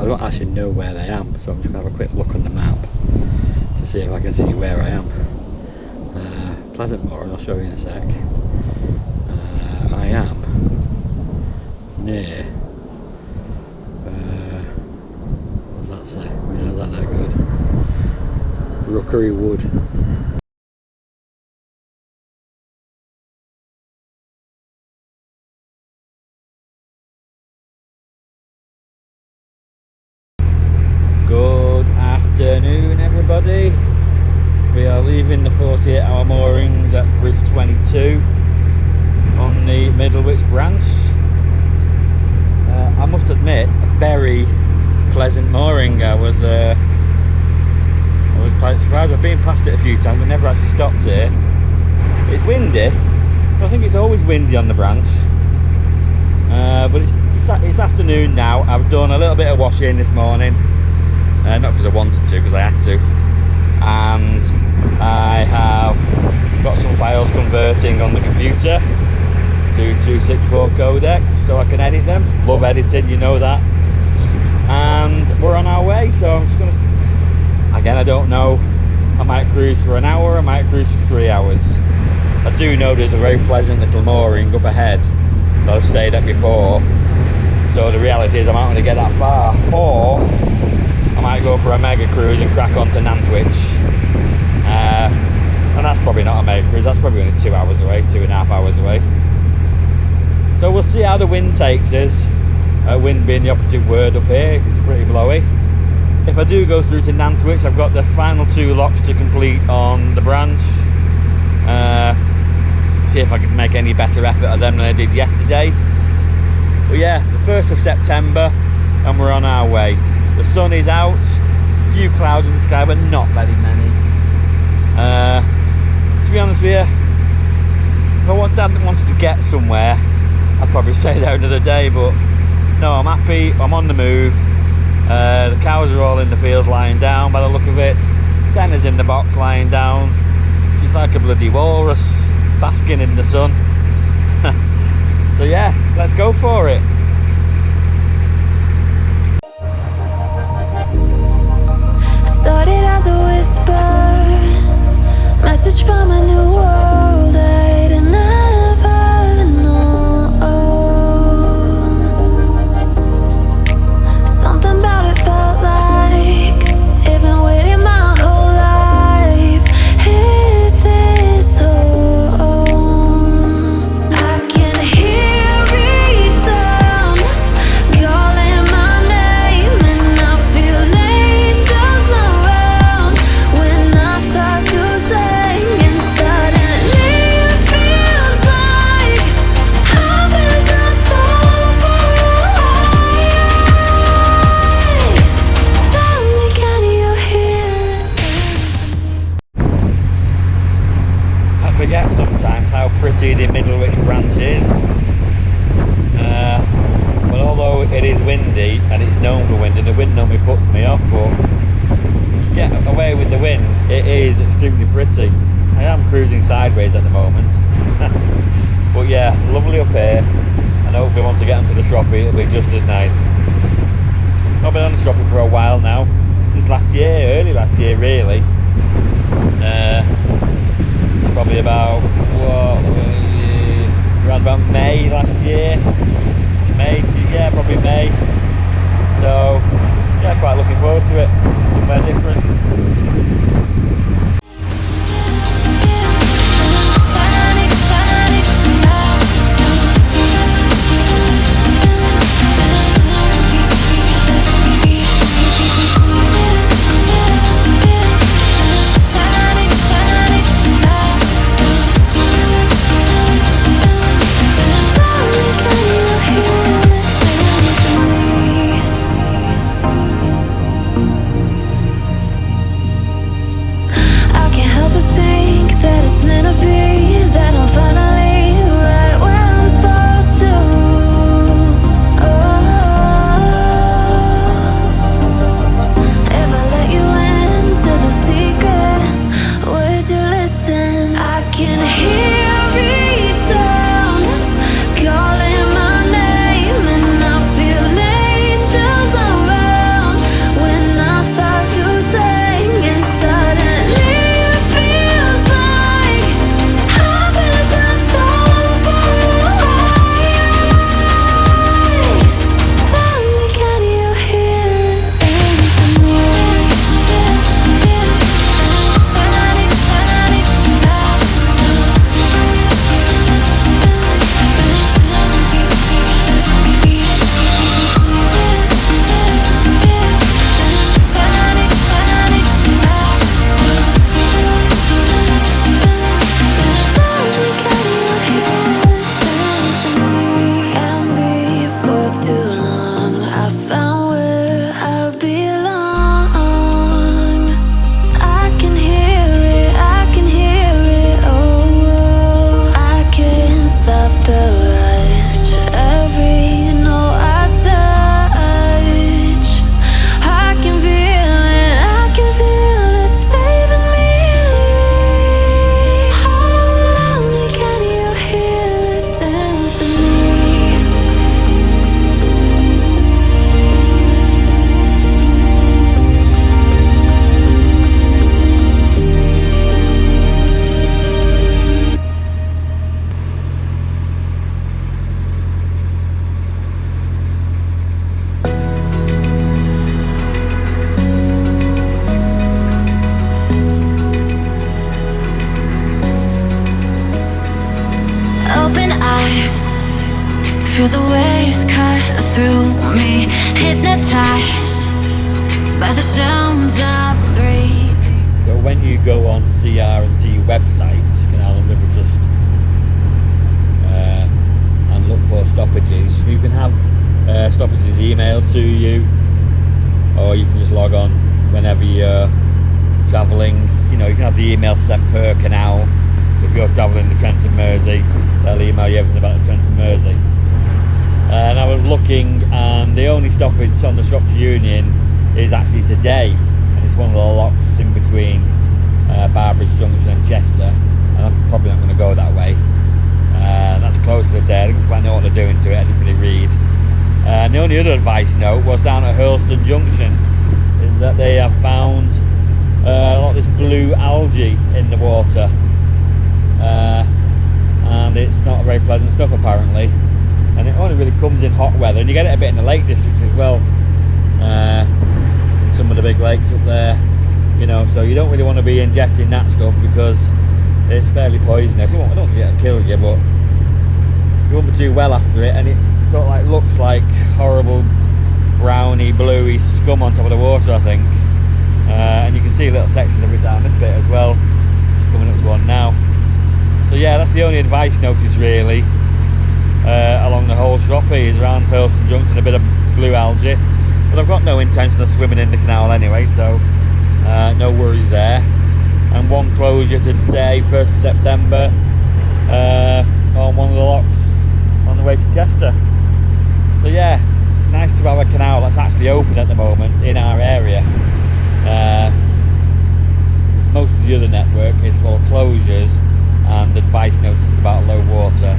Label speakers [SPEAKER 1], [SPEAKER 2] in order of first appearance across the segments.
[SPEAKER 1] don't actually know where they am, so I'm just going to have a quick look on the map to see if I can see where I am. Pleasantmore, and I'll show you in a sec. I am near, what does that say? Is that good? Rookery Wood. Good afternoon, everybody. We are leaving the 48-hour moorings at Bridge 22 on the Middlewich branch. I must admit, a very pleasant mooring. I was quite surprised. I've been past it a few times but never actually stopped here. It's windy. I think it's always windy on the branch. But it's afternoon now. I've done a little bit of washing this morning. Not because I wanted to, because I had to. And I have got some files converting on the computer to 264 codecs so I can edit them. Love editing, you know that. And we're on our way, so I'm just gonna, again, I don't know, I might cruise for an hour, I might cruise for 3 hours. I do know there's a very pleasant little mooring up ahead that I've stayed at before, so the reality is I might want to get that far, or I might go for a mega cruise and crack on to Nantwich. And that's probably not a mega cruise, that's probably only 2 hours away, 2.5 hours away. So we'll see how the wind takes us. Wind being the operative word up here, it's pretty blowy. If I do go through to Nantwich, I've got the final 2 locks to complete on the branch. See if I can make any better effort of them than I did yesterday. But yeah, the 1st of September and we're on our way. The sun is out, a few clouds in the sky, but not very many. To be honest with you, if I wanted to get somewhere, I'd probably stay there another day, but no, I'm happy, I'm on the move. The cows are all in the fields lying down by the look of it. Senna's in the box lying down. She's like a bloody walrus basking in the sun. So yeah, let's go for it.
[SPEAKER 2] Started as a whisper, message from a new world I'd never known. Something about it felt like it'd been waiting my whole life. Is this home? I can hear each sound calling my name, and I feel angels around when I start to sing, and suddenly it feels like heaven's not so far away. Tell me, can you hear the symphony?
[SPEAKER 1] I forget sometimes how pretty the Middlewich branch is. But although it is windy and it's known for wind, and the wind normally puts me off, but get away with the wind, it is extremely pretty. I am cruising sideways at the moment. But yeah, lovely up here, and hopefully once I get onto the Shroppie it'll be just as nice. I've been on the Shroppie for a while now, since last year, early last year really. It's probably about, around about May last year. Yeah, probably May. So yeah, quite looking forward to it. Somewhere different.
[SPEAKER 2] Feel the waves cut through me, hypnotized by the sounds I'm breathing.
[SPEAKER 1] So when you go on CR&T website, Canal and River Trust, and look for stoppages, you can have stoppages emailed to you, or you can just log on whenever you're travelling. You know, you can have the email sent per canal. If you're travelling the Trent and Mersey, they'll email you everything about the Trent and Mersey. And I was looking, and the only stoppage on the Shropshire Union is actually today, and it's one of the locks in between Barbridge Junction and Chester, and I'm probably not going to go that way. That's close to the day. I didn't quite know what they're doing to it. I didn't really read. And the only other advice note was down at Hurlston Junction, is that they have found a lot of this blue algae in the water, and it's not very pleasant stuff apparently, and it only really comes in hot weather, and you get it a bit in the Lake District as well, some of the big lakes up there, you know, so you don't really want to be ingesting that stuff because it's fairly poisonous. I don't think it'll kill you, but you won't be too well after it, and it sort of like looks like horrible browny bluey scum on top of the water, I think. And you can see little sections of it down this bit as well, just coming up to one now. So yeah, that's the only advice notice really along the whole Shroppie, is around Hurlston Junction, a bit of blue algae, but I've got no intention of swimming in the canal anyway, so no worries there. And one closure today, 1st of September, on one of the locks on the way to Chester. So yeah, it's nice to have a canal that's actually open at the moment in our area. Most of the other network is full of closures and advice notices about low water.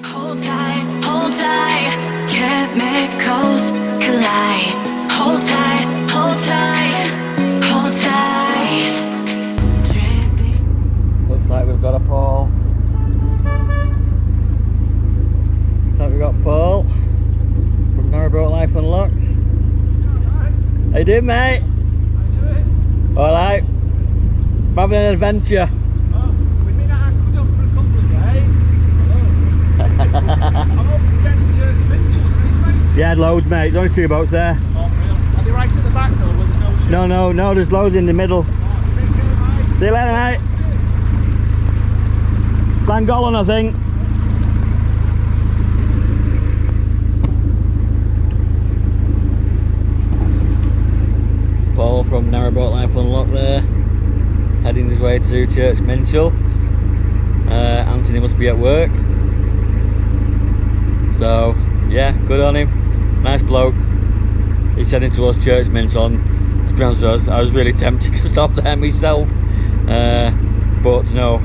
[SPEAKER 2] Hold tight, chemicals collide. Hold tight, hold tight, hold tight. Dripping.
[SPEAKER 1] Looks like we've got a Paul. Looks like we've got Paul from Narrowboat Life Unlocked. How you doing, mate?
[SPEAKER 3] How you doing?
[SPEAKER 1] Alright. I'm having an adventure.
[SPEAKER 3] Oh, we may not have come up for a couple of days. Hello. I'm up against Church Mitchell.
[SPEAKER 1] Yeah, loads, mate. There's only 2 boats there.
[SPEAKER 3] Oh, really? Are they right at the back though, where there's no ship?
[SPEAKER 1] No, there's loads in the middle.
[SPEAKER 3] Oh, take care, mate.
[SPEAKER 1] See you later, mate. Llangollen, I think. Paul from Narrowboat Life Unlocked there, heading his way to Church Minchell. Anthony must be at work, so yeah, good on him, nice bloke. He's heading towards Church Minchell, and to be honest with us, I was really tempted to stop there myself, but no,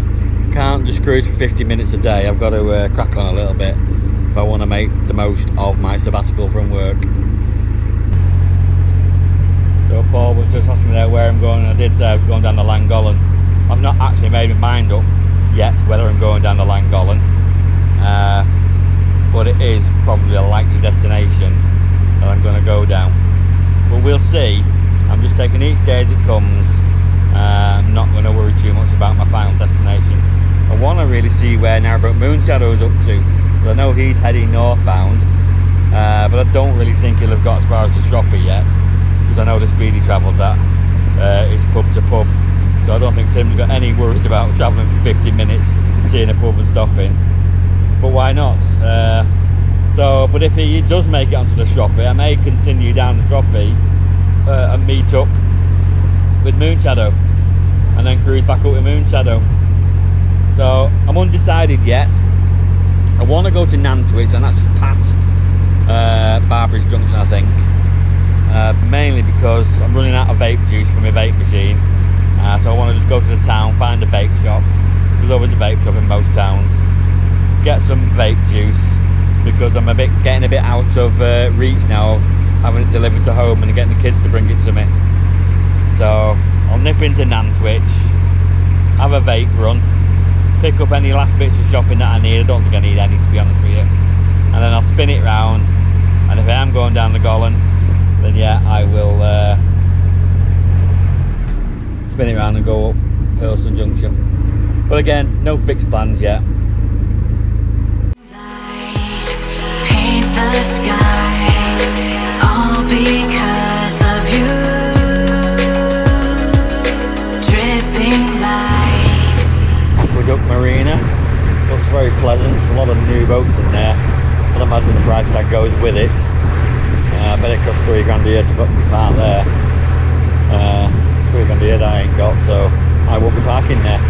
[SPEAKER 1] can't just cruise for 50 minutes a day. I've got to crack on a little bit if I want to make the most of my sabbatical from work. So Paul was just asking me there where I'm going, and I did say I was going down the Llangollen. I've not actually made my mind up yet whether I'm going down the Llangollen, but it is probably a likely destination that I'm going to go down. But we'll see. I'm just taking each day as it comes. I'm not going to worry too much about my final destination. I want to really see where Narrowboat Moonshadow is up to, because I know he's heading northbound, but I don't really think he'll have got as far as the Shroppie yet, because I know the speed he travels at is pub to pub, so I don't think Tim's got any worries about travelling for 50 minutes, seeing a pub and stopping, but why not? But if he does make it onto the Shroppie, I may continue down the Shroppie and meet up with Moonshadow, and then cruise back up with Moonshadow. So I'm undecided yet. I want to go to Nantwich, and that's past Barbridge Junction, I think. Mainly because I'm running out of vape juice from my vape machine, so I want to just go to the town, find a vape shop. There's always a vape shop in most towns. Get some vape juice, because I'm getting a bit out of reach now of having it delivered to home and getting the kids to bring it to me. So I'll nip into Nantwich, have a vape run, pick up any last bits of shopping that I need. I don't think I need any, to be honest with you, and then I'll spin it round, and if I am going down the Gollen, then yeah, I will spin it around and go up Hurlston Junction. But again, no fixed plans yet.
[SPEAKER 2] the skies, all because of you. Dripping lights.
[SPEAKER 1] Aqueduct Marina looks very pleasant. There's a lot of new boats in there. I'd imagine the price tag goes with it. I bet it costs £3 a year to park there. It's £3 a year that I ain't got, so I won't be parking there.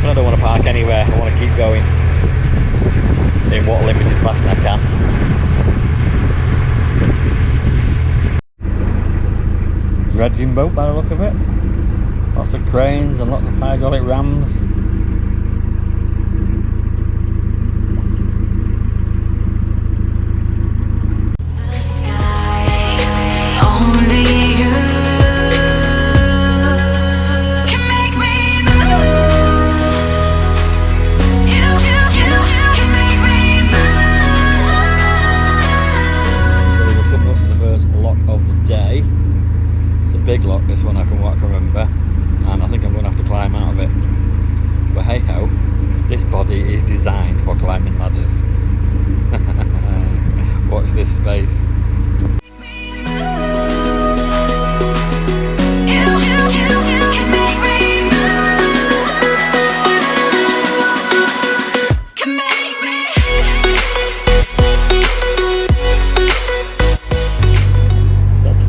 [SPEAKER 1] But I don't want to park anywhere. I want to keep going in what limited fashion I can. Dredging boat by the look of it. Lots of cranes and lots of hydraulic rams.
[SPEAKER 2] The skies, only you can make me move. You can make me move.
[SPEAKER 1] So we're coming up to the first lock of the day. It's a big lock, this one, I can remember, and I think I'm going to have to climb out of it. But hey ho, this body is designed for climbing ladders. Watch this space.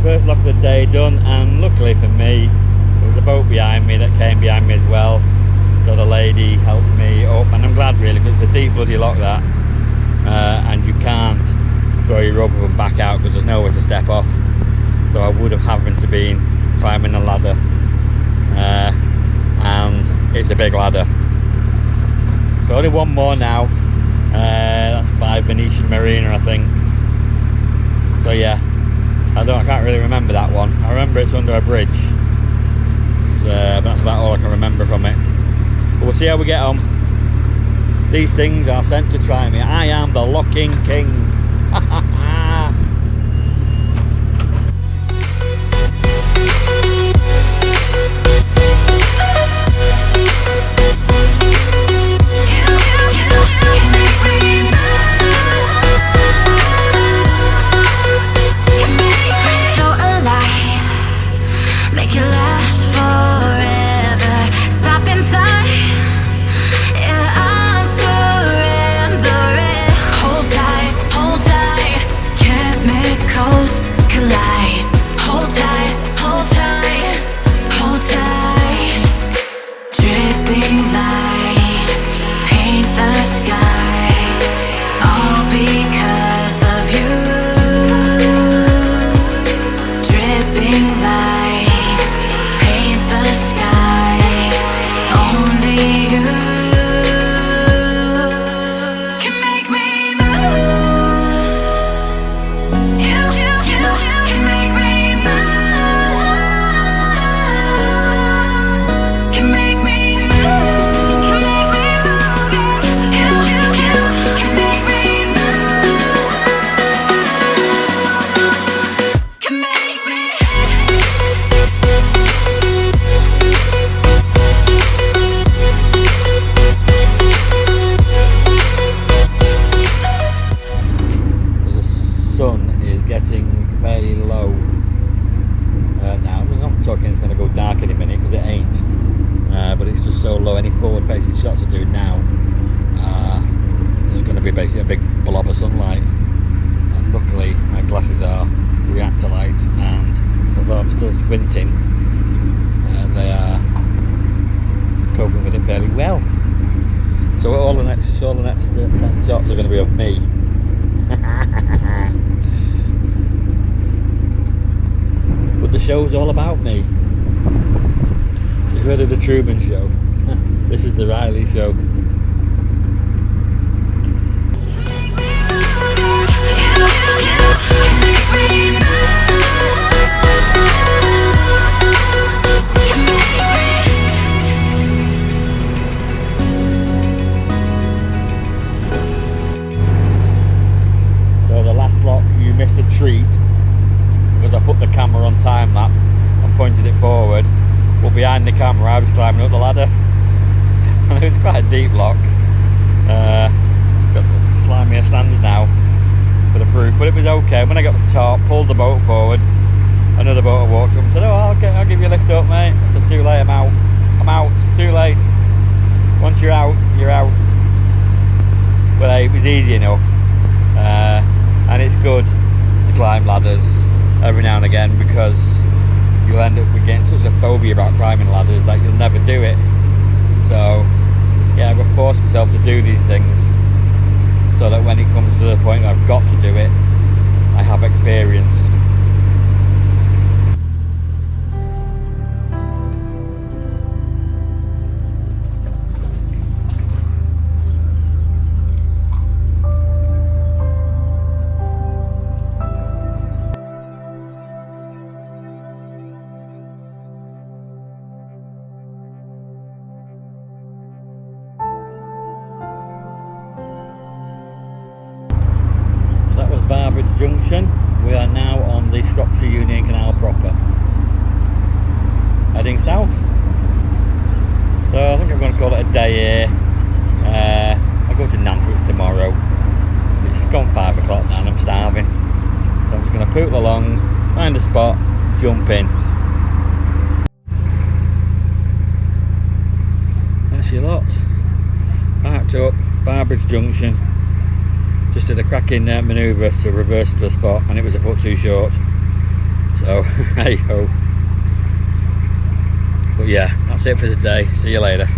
[SPEAKER 1] First lock of the day done, and luckily for me there was a boat behind me that came behind me as well, so the lady helped me up, and I'm glad really, because it's a deep bloody lock that, and you can't throw your rubber and back out because there's nowhere to step off, so I would have having to been climbing a ladder, and it's a big ladder. So only one more now, that's by Venetian Marina I think. So yeah, I can't really remember that one. I remember it's under a bridge. So, but that's about all I can remember from it. But we'll see how we get on. These things are sent to try me. I am the locking king.
[SPEAKER 2] Make it last forever. Stop in time. Yeah, I'm surrendering. Hold tight, hold tight. Chemicals collide. Hold tight, hold tight, hold tight. Dripping lights paint the skies, all because of you. Dripping lights paint the skies, only you can make me move. You can make me move. Can make me move. Can make me move. You can make me move. Can make me.
[SPEAKER 1] So the sun is getting very low now. I'm not talking it's going to go dark in a minute, because it ain't. But it's just so low. Any forward facing shots I do now, it's going to be basically a big blob of sunlight. And luckily my glasses are reactor light, and although I'm still squinting, they are coping with it fairly well. So all the next 10 shots are going to be of me. But the show's all about me. You've heard of the Truman Show? This is the Riley Show. So the last lock, you missed a treat, because I put the camera on time lapse and pointed it forward, but behind the camera I was climbing up the ladder. And it was quite a deep lock. Got slimier sands now, but the proof, but it was okay. When I got to the top, pulled the boat forward, another boat walked up and said, oh, I'll give you a lift up, mate. I said, too late, I'm out, too late. Once you're out, you're out. But hey, it was easy enough. And it's good to climb ladders every now and again, because you'll end up getting such a phobia about climbing ladders that you'll never do it. So yeah, I've forced myself to do these things so that when it comes to the point where I've got to do it, I have experience. Barbridge Junction. We are now on the Shropshire Union Canal proper, heading south. So I think I'm going to call it a day here. I'll go to Nantwich tomorrow. It's gone 5 o'clock now and I'm starving, so I'm just going to poodle along, find a spot, jump in. That's your lot. Parked up, Barbridge Junction. Just did a cracking manoeuvre to reverse to a spot, and it was a foot too short. So, hey ho. But yeah, that's it for today. See you later.